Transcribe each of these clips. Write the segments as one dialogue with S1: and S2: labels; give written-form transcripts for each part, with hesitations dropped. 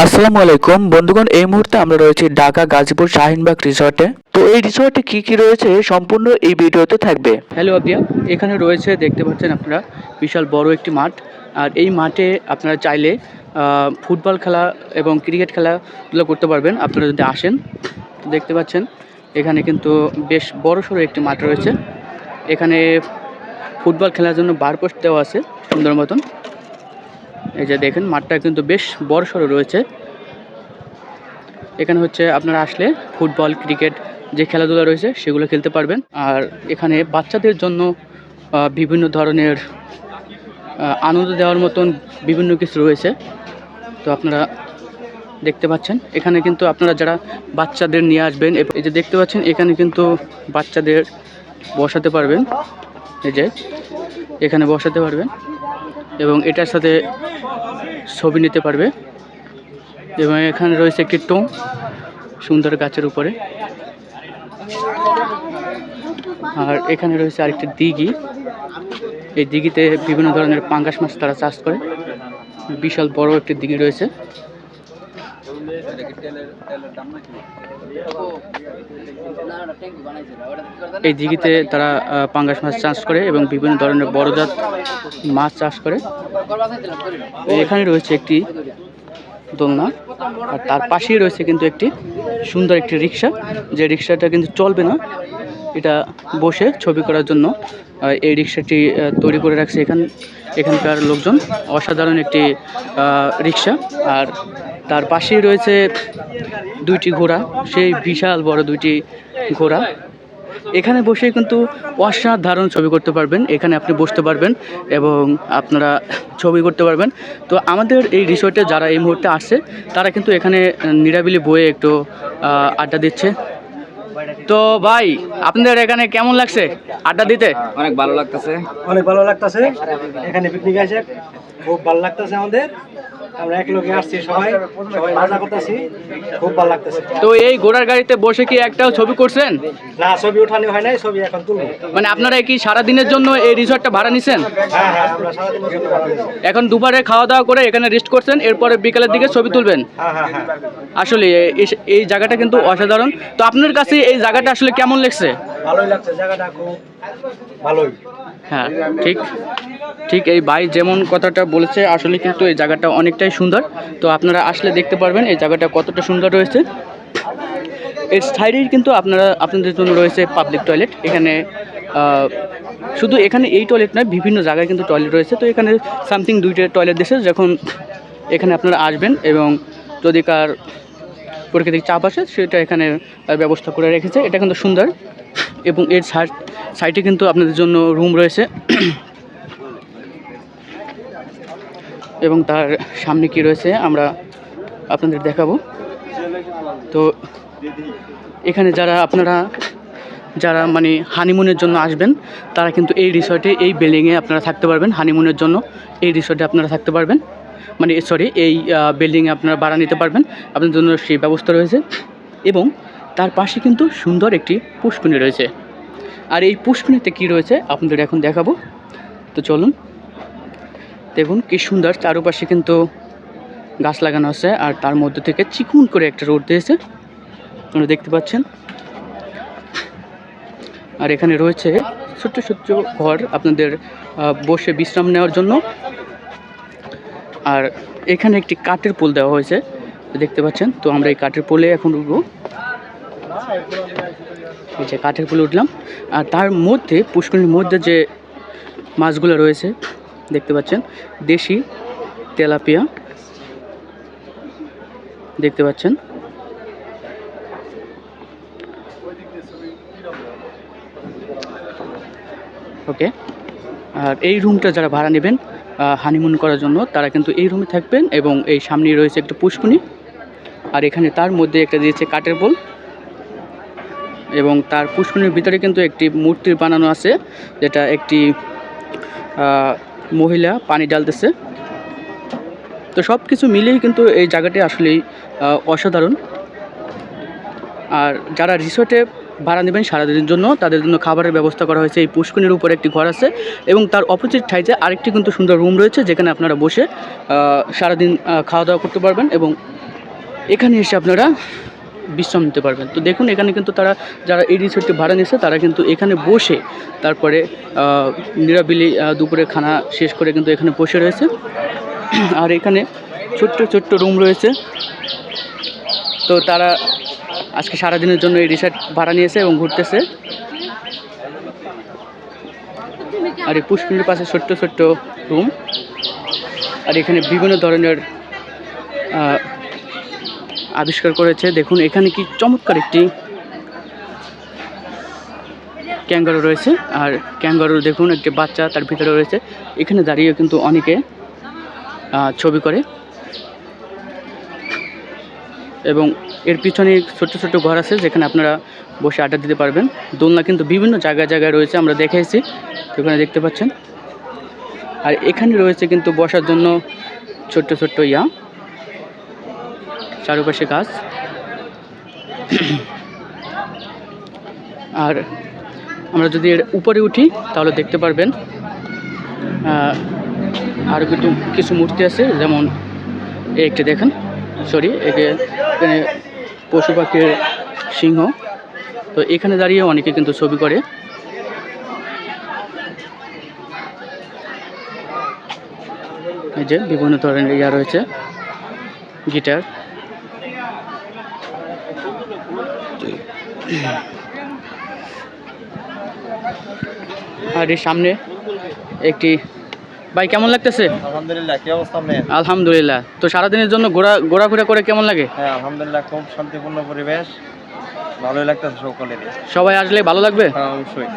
S1: আসসালামু আলাইকুম বন্ধুগণ, এই মুহূর্তে আমরা রয়েছি ঢাকা গাজীপুর শাহিনবাগ রিসর্টে। তো এই রিসর্টে কি কি রয়েছে সম্পূর্ণ এই ভিডিওতে থাকবে। হ্যালো আবিয়া, এখানে রয়েছে দেখতে পাচ্ছেন আপনারা বিশাল বড় একটি মাঠ। আর এই মাঠে আপনারা চাইলে ফুটবল খেলা এবং ক্রিকেট খেলাধুলো করতে পারবেন আপনারা যদি আসেন। দেখতে পাচ্ছেন এখানে কিন্তু বেশ বড়সড় একটি মাঠ রয়েছে। এখানে ফুটবল খেলার জন্য বার পোস্ট দেওয়া আছে সুন্দর মতন। এই যে দেখেন মাঠটা কিন্তু বেশ বড়সড় রয়েছে। এখানে হচ্ছে আপনারা আসলে ফুটবল ক্রিকেট যে খেলাধুলা রয়েছে সেগুলো খেলতে পারবেন। আর এখানে বাচ্চাদের জন্য বিভিন্ন ধরনের আনন্দ দেওয়ার মতন বিভিন্ন কিছু রয়েছে। তো আপনারা দেখতে পাচ্ছেন এখানে কিন্তু আপনারা যারা বাচ্চাদের নিয়ে আসবেন, এই যে দেখতে পাচ্ছেন এখানে কিন্তু বাচ্চাদের বসাতে পারবেন। এই যে এখানে বসাতে পারবেন এবং এটার সাথে ছবি নিতে পারবে। এবং এখানে রয়েছে একটি টোং সুন্দর গাছের উপরে। আর এখানে রয়েছে আরেকটি দিঘি। এই দিঘিতে বিভিন্ন ধরনের পাঙ্গাস মাছ তারা চাষ করে। বিশাল বড় একটি দিঘি রয়েছে। এই দিঘিতে তারা পাঙ্গাস মাছ চাষ করে এবং বিভিন্ন ধরনের বড়জাত মাছ চাষ করে। এখানে রয়েছে একটি দোলনা, আর তার পাশেই রয়েছে কিন্তু একটি সুন্দর একটি রিক্সা, যে রিক্সাটা কিন্তু চলবে না, এটা বসে ছবি করার জন্য এই রিক্সাটি তৈরি করে রাখছে এখানকার লোকজন। অসাধারণ একটি রিক্সা। আর তার পাশেই রয়েছে দুইটি ঘোড়া, সেই বিশাল বড় দুইটি ঘোড়া। এখানে বসে কিন্তু অসাধারণ ছবি করতে পারবেন। এখানে আপনি বসতে পারবেন এবং আপনারা ছবি করতে পারবেন। তো আমাদের এই রিসোর্টে যারা এই মুহূর্তে আসছে তারা কিন্তু এখানে নিরাবিলি বয়ে একটু আড্ডা দিচ্ছে। তো ভাই, আপনাদের এখানে কেমন লাগছে আড্ডা দিতে?
S2: অনেক ভালো লাগতেছে,
S3: অনেক ভালো লাগতেছে। এখানে পিকনিক আছে, খুব ভালো লাগতেছে আমাদের। আমরা এক লোকে আসছি, সবাই মজা করতেছি, খুব ভালো লাগতেছে।
S1: তো এই ঘোড়ার গাড়িতে বসে কি একটাও ছবি করছেন?
S3: না, ছবি ওঠানো হয় নাই, ছবি এখন তুলবো।
S1: মানে আপনারা কি সারাদিনের জন্য এই রিসর্টটা ভাড়া নিছেন?
S3: হ্যাঁ হ্যাঁ, আমরা সারাদিনের জন্য ভাড়া নিয়েছি।
S1: এখন দুপুরে খাওয়া দাওয়া করে এখানে রেস্ট করছেন, এরপরে বিকালের দিকে ছবি তুলবেন?
S3: হ্যাঁ হ্যাঁ হ্যাঁ।
S1: আসলে এই জায়গাটা কিন্তু অসাধারণ। তো আপনার কাছে এই জায়গাটা আসলে কেমন লাগছে?
S3: ভালোই লাগছে, জায়গাটা খুব ভালোই।
S1: হ্যাঁ, ঠিক ঠিক এই ভাই যেমন কথাটা বলেছে, আসলে কিন্তু এই জায়গাটা অনেকটাই সুন্দর। তো আপনারা আসলে দেখতে পারবেন এই জায়গাটা কতটা সুন্দর রয়েছে। এর সাইডেই কিন্তু আপনাদের জন্য রয়েছে পাবলিক টয়লেট। এখানে শুধু এখানে এই টয়লেট নয়, বিভিন্ন জায়গায় কিন্তু টয়লেট রয়েছে। তো এখানে সামথিং 2টা টয়লেট দিয়েছে। যখন এখানে আপনারা আসবেন এবং যদি কার প্রাকৃতিক চাপ আসে সেটা এখানে ব্যবস্থা করে রেখেছে। এটা কিন্তু সুন্দর। এবং এর সাইডে কিন্তু আপনাদের জন্য রুম রয়েছে। এবং তার সামনে কি রয়েছে আমরা আপনাদের দেখাবো। তো এখানে যারা মানে হানিমুনের জন্য আসবেন তারা কিন্তু এই রিসর্টে, এই বিল্ডিংয়ে আপনারা থাকতে পারবেন। হানিমুনের জন্য এই রিসর্টে আপনারা থাকতে পারবেন, মানে এই বিল্ডিংয়ে আপনারা ভাড়া নিতে পারবেন। আপনাদের জন্য সেই ব্যবস্থা রয়েছে। এবং তার পাশে কিন্তু সুন্দর একটি পুষ্করিণী রয়েছে। আর এই পুষ্করিণীতে কী রয়েছে আপনাদের এখন দেখাবো। তো চলুন দেখুন কি সুন্দর, চারপাশে কিন্তু গাছ লাগানো আছে আর তার মধ্যে থেকে চিকুন করে একটা রোড দিয়েছে, আপনারা দেখতে পাচ্ছেন। আর এখানে রয়েছে ছোট্ট ছোট্ট ঘর আপনাদের বসে বিশ্রাম নেওয়ার জন্য। আর এখানে একটি কাঠের পোল দেওয়া হয়েছে, দেখতে পাচ্ছেন। তো আমরা এই কাঠের পোলে এখন উঠবো। এই যে কাঠের পোলে উঠলাম। আর তার মধ্যে পুষ্করিণীর মধ্যে যে মাছগুলো রয়েছে দেখতে পাচ্ছেন, দেশি তেলাপিয়া দেখতে পাচ্ছেন। ওকে। আর এই রুমটা যারা ভাড়া নেবেন হানিমুন করার জন্য তারা কিন্তু এই রুমে থাকবেন। এবং এই সামনে রয়েছে একটা পুষ্করিণী। আর এখানে তার মধ্যে একটা দিয়েছে কাঠের পোল। এবং তার পুষ্করিণীর ভিতরে কিন্তু একটি মূর্তি বানানো আছে, যেটা একটি মহিলা পানি ঢালতেছে। তো সব কিছু মিলেই কিন্তু এই জায়গাটি আসলেই অসাধারণ। আর যারা রিসোর্টে ভাড়া নেবেন সারাদিনের জন্য তাদের জন্য খাবারের ব্যবস্থা করা হয়েছে। এই পুষ্করিণীর উপরে একটি ঘর আছে এবং তার অপোজিট সাইডে আরেকটি কিন্তু সুন্দর রুম রয়েছে, যেখানে আপনারা বসে সারাদিন খাওয়া দাওয়া করতে পারবেন এবং এখানে এসে আপনারা বিশ্রাম নিতে পারবেন। তো দেখুন এখানে কিন্তু তারা যারা এই রিসোর্টটি ভাড়া নিয়েছে তারা কিন্তু এখানে বসে তারপরে নিরাবিলি দুপুরে খানা শেষ করে কিন্তু এখানে বসে রয়েছে। আর এখানে ছোট্ট ছোট্ট রুম রয়েছে। তো তারা আজকে সারাদিনের জন্য এই রিসোর্ট ভাড়া নিয়েছে এবং ঘুরতেছে। আর এই পুষ্করিণীর পাশে ছোট্ট ছোট্ট রুম। আর এখানে বিভিন্ন ধরনের আবিষ্কার করেছে। দেখুন এখানে কি চমৎকার একটি ক্যাঙ্গারু রয়েছে। আর ক্যাঙ্গারু দেখুন একটি বাচ্চা তার ভিতরে রয়েছে। এখানে দাঁড়িয়ে কিন্তু অনেকে ছবি করে এবং এর পিছনে ছোট্ট ছোট্ট ঘর আছে যেখানে আপনারা বসে আড্ডা দিতে পারবেন। দোলনা কিন্তু বিভিন্ন জায়গায় জায়গায় রয়েছে, আমরা দেখেছি এখানে দেখতে পাচ্ছেন। আর এখানে রয়েছে কিন্তু বসার জন্য ছোট্ট ছোট্ট চারপাশে গাছ। আর আমরা যদি এর উপরে উঠি তাহলে দেখতে পারবেন আর কিছু মূর্তি আছে, যেমন একটি দেখেন, এখানে পশু পাখির সিংহ। তো এখানে দাঁড়িয়ে অনেকে কিন্তু ছবি করে। এই যে বিভিন্ন ধরনের রয়েছে, গিটার। আর এর সামনে একটি ভাই, কেমন লাগতেছে?
S3: আলহামদুলিল্লাহ। কি অবস্থা আপনার?
S1: আলহামদুলিল্লাহ। তো সারাদিনের জন্য ঘোরাফেরা করে কেমন লাগে?
S3: হ্যাঁ আলহামদুলিল্লাহ, খুব শান্তিপূর্ণ পরিবেশ, ভালোই লাগতেছে সকলেরই।
S1: সবাই আসলে ভালো লাগবে?
S3: হ্যাঁ অবশ্যই।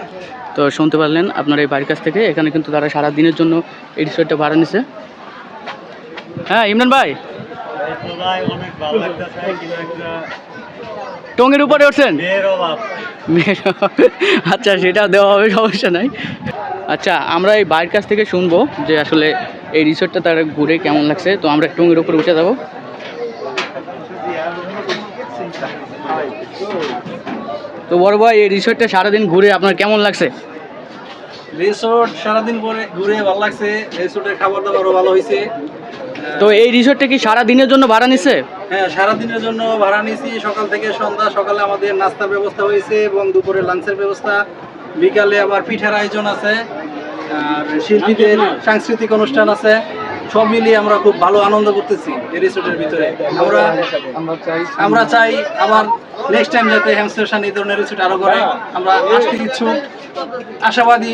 S1: তো শুনতে পারলেন আপনার এই বাড়ির কাছ থেকে। এখানে কিন্তু তারা সারা দিনের জন্য এই রিসোর্টটা ভাড়া নিছে। হ্যাঁ ইমরান ভাই,
S3: অনেক ভালো লাগতেছে।
S1: টঙ্গের উপরে উঠছেন? আচ্ছা, সেটা দেওয়া হবে, সমস্যা নাই। আচ্ছা, আমরা এই বাড়ির কাছ থেকে শুনবো যে আসলে এই রিসোর্টটা তারা ঘুরে কেমন লাগছে। তো আমরা টঙ্গের উপরে উঠে যাবো। তো বড় ভাই, এই রিসোর্টটা সারাদিন ঘুরে আপনার কেমন লাগছে?
S3: রিসোর্ট সারাদিন পরে ঘুরে ভালো লাগছে। রিসোর্টের খাবার দাবারও ভালো হয়েছে।
S1: তো এই রিসোর্টটা কি সারা দিনের জন্য ভাড়া নিচ্ছে?
S3: হ্যাঁ, সারাদিনের জন্য ভাড়া নিয়েছি। সকাল থেকে সন্ধ্যা, সকালে আমাদের নাস্তার ব্যবস্থা হয়েছে এবং দুপুরে লাঞ্চের ব্যবস্থা। বিকালে আবার পিঠার আয়োজন আছে, আর শিল্পীদের সাংস্কৃতিক অনুষ্ঠান আছে। সব মিলিয়ে আমরা খুব ভালো আনন্দ করতেছি এই রিসোর্টের ভিতরে। আমরা চাই আবার নেক্সট টাইম যাতে হ্যামস্টার এই ধরনের রিসোর্ট আরো করে। আমরা আসতে ইচ্ছুক, আশাবাদী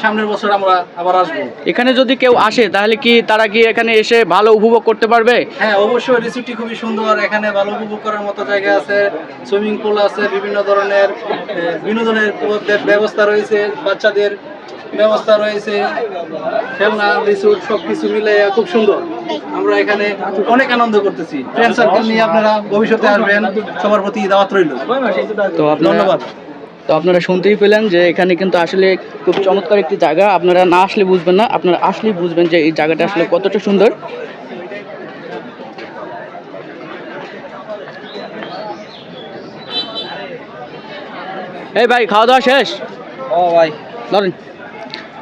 S3: সামনের বছর আমরা আবার আসবো।
S1: এখানে যদি কেউ আসে তাহলে কি তারা কি এখানে এসে ভালো উপভোগ করতে পারবে?
S3: হ্যাঁ অবশ্যই, রিসোর্টটি খুবই সুন্দর। এখানে ভালো উপভোগ করার মতো জায়গা আছে, সুইমিং পুল আছে, বিভিন্ন ধরনের বিনোদনের ব্যবস্থা রয়েছে, বাচ্চাদের ব্যবস্থা রয়েছে, খেলনা, রিসোর্ট সবকিছু মিলে খুব সুন্দর। আমরা এখানে অনেক আনন্দ করতেছি। ফ্রেন্ড সার্কেল নিয়ে আপনারা ভবিষ্যতে আসবেন, সবার প্রতি দাওয়াত রইল।
S1: তো ধন্যবাদ। তো আপনারা শুনতেই পেলেন যে এখানে কিন্তু আসলে খুব চমৎকার একটি জায়গা। আপনারা না আসলে বুঝবেন না, আপনারা আসলেই বুঝবেন যে এই জায়গাটা আসলে কতটা সুন্দর। এই ভাই, খাওয়া দাওয়া শেষ?
S3: ও ভাই
S1: ধরেন।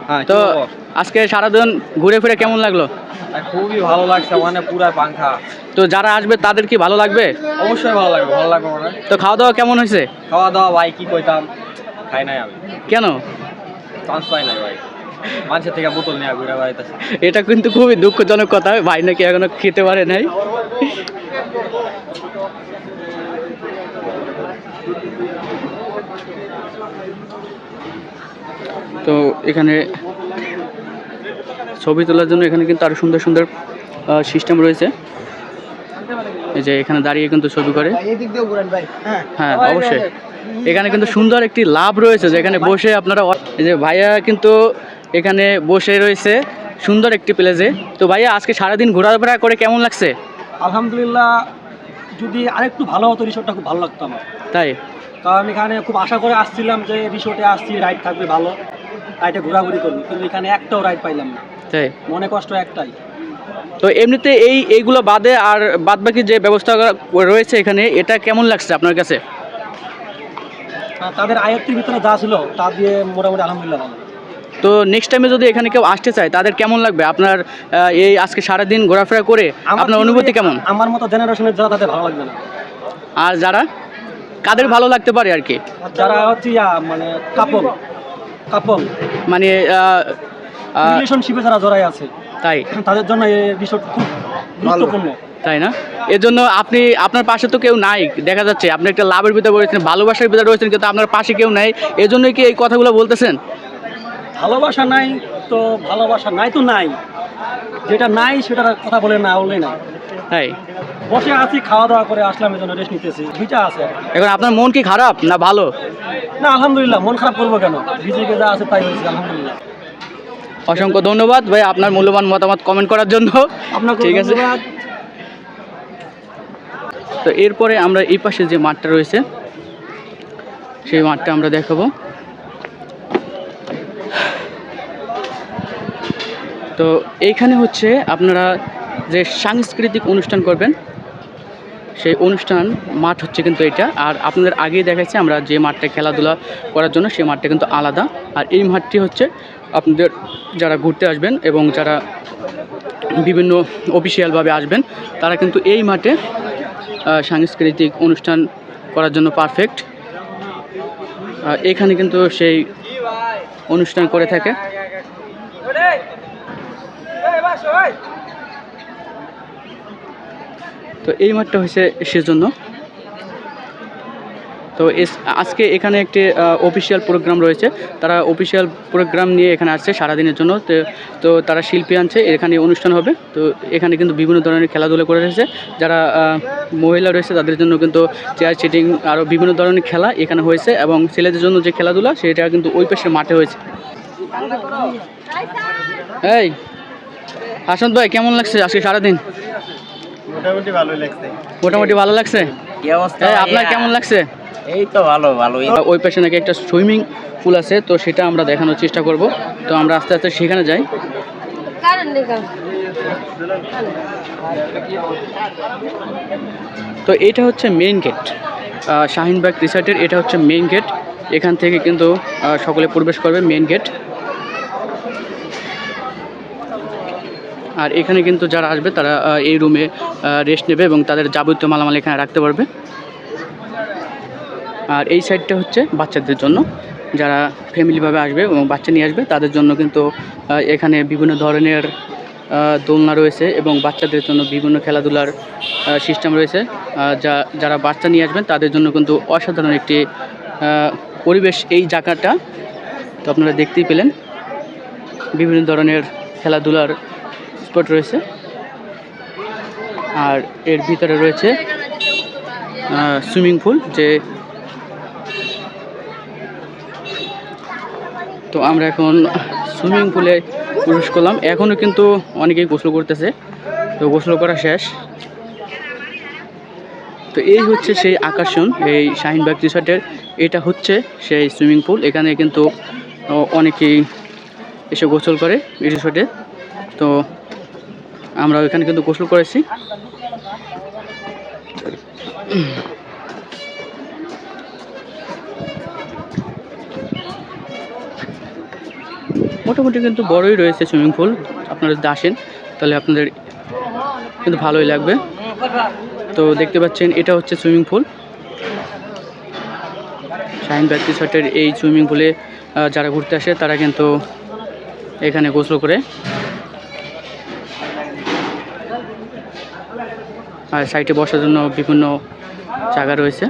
S3: হ্যাঁ,
S1: তো আজকে সারাদিন ঘুরে ফিরে কেমন লাগলো?
S3: খুবই ভালো লাগছে, মানে পুরা পাংখা।
S1: তো যারা আসবে তাদের কি ভালো লাগবে?
S3: অবশ্যই ভালো লাগবে, ভালো লাগবে মানে।
S1: তো খাওয়া দাওয়া কেমন হয়েছে?
S3: খাওয়া দাওয়া ভাই কি কইতাম, খাই নাই আমি।
S1: কেন?
S3: চান্স পাই নাই ভাই, মানুষের থেকে বোতল নিয়ে ঘুরে বেড়াইতেছে।
S1: এটা কিন্তু খুবই দুঃখজনক কথা, ভাই নাকি এখনো খেতে পারে নাই। তো এখানে ছবি তোলার জন্য এখানে কিন্তু আরো সুন্দর সুন্দর সিস্টেম রয়েছে। এই যে এখানে দাঁড়িয়ে কিন্তু ছবি করে। হ্যাঁ অবশ্যই, এখানে কিন্তু সুন্দর একটি লাভ রয়েছে যেখানে বসে আপনারা, এই যে ভাইয়া কিন্তু এখানে বসে রয়েছে সুন্দর একটি প্লেসে। তো ভাইয়া, আজকে সারাদিন ঘোরাফেরা করে কেমন লাগছে?
S3: আলহামদুলিল্লাহ, যদি আরেকটু ভালো হতো রিসোর্টটা খুব ভালো লাগতো আমার।
S1: তাই?
S3: কারণ এখানে খুব আশা করে আসছিলাম যে রিসোর্টে আসছি, রাইড থাকবে ভালো, রাইডে ঘোরাঘুরি করবো, কিন্তু এখানে একটাও রাইড পাইলাম না।
S1: তাই?
S3: মনে কষ্ট একটাই।
S1: তো এমনিতে এইগুলো বাদে আর বাদ বাকি যে ব্যবস্থা রয়েছে এখানে, এটা কেমন লাগছে আপনার কাছে?
S3: তাদের আয়ত্তের ভিতরে যা ছিল তা দিয়ে মোটামুটি আলহামদুলিল্লাহ ভালো।
S1: তো নেক্সট টাইমে যদি এখানে কেউ আসতে চায় তাদের কেমন লাগবে আপনার এই আজকে সারাদিন ঘোরাফেরা করে আপনার অনুভূতি কেমন?
S2: আমার মতো জেনারেশনের যারা তাদের ভালো লাগবে না।
S1: আর যারা কাদের ভালো লাগতে পারে আর কি,
S2: যারা হচ্ছে মানে কাপল
S1: মানে
S2: রিলেশনশিপে যারা জড়াই আছে
S1: তাই
S2: তাদের জন্য এই রিসোর্ট খুব গুরুত্বপূর্ণ।
S1: তাই না? এর জন্য আপনি আপনার পাশে তো কেউ নাই, দেখা যাচ্ছে আপনি একটা লাভের ভিতরে রয়েছেন, ভালোবাসার ভিতরে রয়েছেন, কিন্তু আপনার পাশে কেউ নাই, এই জন্যই কি এই কথাগুলো বলতেছেন?
S2: ভালোবাসা নাই তো ভালোবাসা নাই তো নাই, যেটা নাই সেটার কথা বলে না বললেই না।
S1: তাই
S2: বসে আছি, খাওয়া দাওয়া করে আসলাম, এই জন্য রেস্ট নিতেছি, দুইটা আছে।
S1: এখন আপনার মন কি খারাপ না ভালো?
S2: না আলহামদুলিল্লাহ, মন খারাপ করবো কেন, বিজেপি যা আছে তাই হয়েছে আলহামদুলিল্লাহ।
S1: অসংখ্য ধন্যবাদ ভাই আপনার মূল্যবান মতামত কমেন্ট করার জন্য।
S2: আপনাকে
S1: ঠিক আছে।
S2: ধন্যবাদ।
S1: তো এরপরে আমরা এই পাশে যে মাঠটা রয়েছে সেই মাঠটা আমরা দেখাবো। তো এইখানে হচ্ছে আপনারা যে সাংস্কৃতিক অনুষ্ঠান করবেন সেই অনুষ্ঠান মাঠ হচ্ছে কিন্তু এটা। আর আপনাদের আগেই দেখাচ্ছি আমরা যে মাঠটা খেলাধুলা করার জন্য, সেই মাঠটা কিন্তু আলাদা। আর এই মাঠটি হচ্ছে আপনাদের যারা ঘুরতে আসবেন এবং যারা বিভিন্ন অফিসিয়ালভাবে আসবেন তারা কিন্তু এই মাঠে সাংস্কৃতিক অনুষ্ঠান করার জন্য পারফেক্ট। এখানে কিন্তু সেই অনুষ্ঠান করে থাকে। তো এই মাঠটা হয়েছে সেজন্য। তো আজকে এখানে একটি অফিসিয়াল প্রোগ্রাম রয়েছে, তারা অফিসিয়াল প্রোগ্রাম নিয়ে এখানে আসছে সারাদিনের জন্য। তো তারা শিল্পী আনছে, এখানে অনুষ্ঠান হবে। তো এখানে কিন্তু বিভিন্ন ধরনের খেলাধুলা করে রয়েছে, যারা মহিলা রয়েছে তাদের জন্য কিন্তু চেয়ার চিটিং আরও বিভিন্ন ধরনের খেলা এখানে হয়েছে, এবং ছেলেদের জন্য যে খেলাধুলা সেটা কিন্তু ওই পাশের মাঠে হয়েছে। এই হাসান ভাই, কেমন লাগছে আজকে সারাদিন?
S2: মোটামুটি ভালোই লাগছে।
S1: মোটামুটি ভালো লাগছে।
S4: কি অবস্থা
S1: আপনার কেমন লাগছে?
S4: এই তো ভালোই।
S1: ওই পাশে নাকি একটা সুইমিং পুল আছে, তো সেটা আমরা দেখানোর চেষ্টা করব। তো আমরা আস্তে আস্তে সেখানে যাই। তো এটা হচ্ছে মেইন গেট, শাহিনবাগ রিসর্টের এটা হচ্ছে মেইন গেট। এখান থেকে কিন্তু সকলে প্রবেশ করবে, মেইন গেট। আর এখানে কিন্তু যারা আসবে তারা এই রুমে রেস্ট নেবে এবং তাদের যাবতীয় মালামাল এখানে রাখতে পারবে। আর এই সাইডটা হচ্ছে বাচ্চাদের জন্য, যারা ফ্যামিলিভাবে আসবে এবং বাচ্চা নিয়ে আসবে তাদের জন্য কিন্তু এখানে বিভিন্ন ধরনের দোলনা রয়েছে এবং বাচ্চাদের জন্য বিভিন্ন খেলাধুলার সিস্টেম রয়েছে। যারা বাচ্চা নিয়ে আসবেন তাদের জন্য কিন্তু অসাধারণ একটি পরিবেশ এই জায়গাটা। তো আপনারা দেখতেই পেলেন বিভিন্ন ধরনের খেলাধুলার স্পট রয়েছে। আর এর ভিতরে রয়েছে সুইমিং পুল। তো আমরা এখন সুইমিং পুলে প্রবেশ করলাম। এখনও কিন্তু অনেকেই গোসল করতেছে, তো গোসল করা শেষ। তো এই হচ্ছে সেই আকর্ষণ এই শাহিনবাগ রিসর্টের, এটা হচ্ছে সেই সুইমিং পুল। এখানে কিন্তু অনেকেই এসে গোসল করে এই রিসর্টে। তো আমরা এখানে কিন্তু গোসল করেছি। মোটামুটি কিন্তু বড়ই রয়েছে সুইমিং পুল। আপনারা যদি আসেন তাহলে আপনাদের কিন্তু ভালোই লাগবে। তো দেখতে পাচ্ছেন এটা হচ্ছে সুইমিং পুল, শাহিনবাগ রিসর্টের এই সুইমিং পুলে যারা ঘুরতে আসে তারা কিন্তু এখানে গোসল করে। আর সাইডে বসার জন্য বিভিন্ন জায়গা রয়েছে।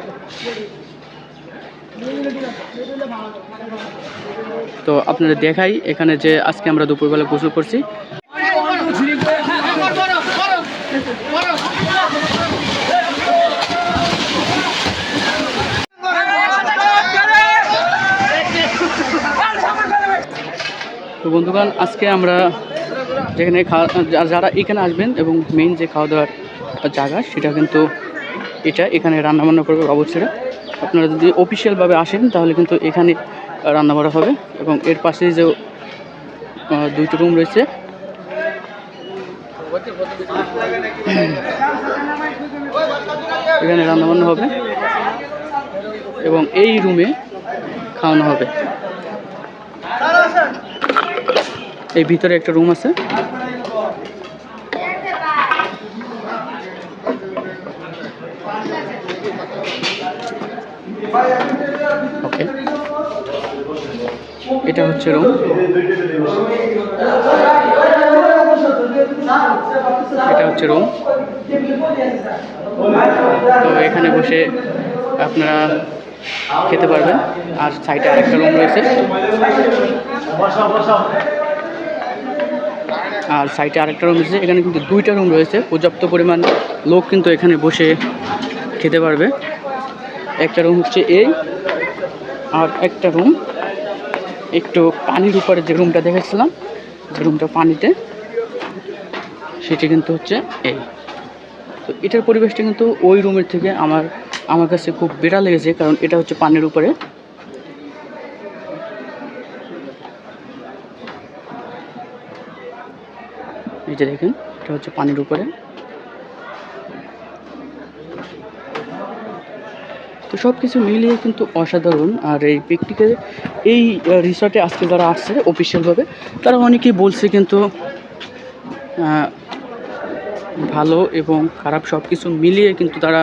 S1: তো আপনারা দেখাই এখানে যে আজকে আমরা দুপুরবেলা গোসল করছি। তো বন্ধুগণ, আজকে আমরা যেখানে যারা এখানে আসবেন এবং মেইন যে খাওয়া দাওয়ার জায়গা সেটা কিন্তু এটা, এখানে রান্নাবান্না করবে অবশ্যই। আপনারা যদি অফিসিয়ালভাবে আসেন তাহলে কিন্তু এখানে রান্নাবান্না হবে, এবং এর পাশে যে দুইটা রুম রয়েছে এখানে রান্নাবান্না হবে এবং এই রুমে খাওয়ানো হবে। এই ভিতরে একটা রুম আছে। ওকে, এটা হচ্ছে রুম। এটা হচ্ছে রুম। তো এখানে বসে আপনারা খেতে পারবেন। আর সাইডে আরেকটা রুম রয়েছে। আর সাইডে আরেকটা রুম রয়েছে। এখানে কিন্তু 2টা রুম রয়েছে। পর্যাপ্ত পরিমাণ লোক কিন্তু এখানে বসে খেতে পারবে। একটা রুম হচ্ছে এই, আর একটা রুম একটু পানির উপরে যে রুমটা দেখেছিলাম, যে রুমটা পানিতে, সেটি কিন্তু হচ্ছে এই। তো এটার পরিবেশটা কিন্তু ওই রুমের থেকে আমার কাছে খুব বেড়া লেগেছে, কারণ এটা হচ্ছে পানির উপরে। এই যে দেখেন, এটা হচ্ছে পানির উপরে। তো সব কিছু মিলিয়ে কিন্তু অসাধারণ। আর এই পিকনিকে এই রিসর্টে আজকে যারা আসছে অফিসিয়ালভাবে, তারা অনেকেই বলছে কিন্তু ভালো এবং খারাপ সব কিছু মিলিয়ে কিন্তু তারা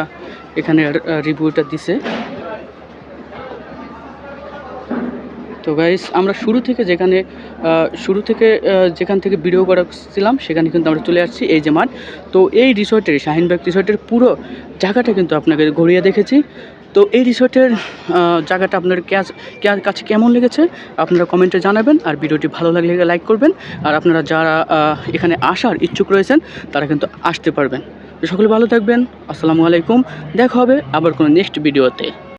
S1: এখানে রিভিউটা দিছে। তো গাইস, আমরা শুরু থেকে যেখান থেকে ভিডিও করেছিলাম সেখানে কিন্তু আমরা চলে আসছি এই যে মাঠ। তো এই রিসর্টের, শাহিনবাগ রিসর্টের পুরো জায়গাটা কিন্তু আপনাকে ঘুরিয়ে দেখেছি। তো এই রিসর্টের জায়গাটা আপনার কাছে কেমন লেগেছে আপনারা কমেন্টে জানাবেন। আর ভিডিওটি ভালো লাগলে লাইক করবেন। আর আপনারা যারা এখানে আসার ইচ্ছুক রয়েছেন তারা কিন্তু আসতে পারবেন। তো সকলে ভালো থাকবেন। আসসালামু আলাইকুম। দেখা হবে আবার কোনো নেক্সট ভিডিওতে।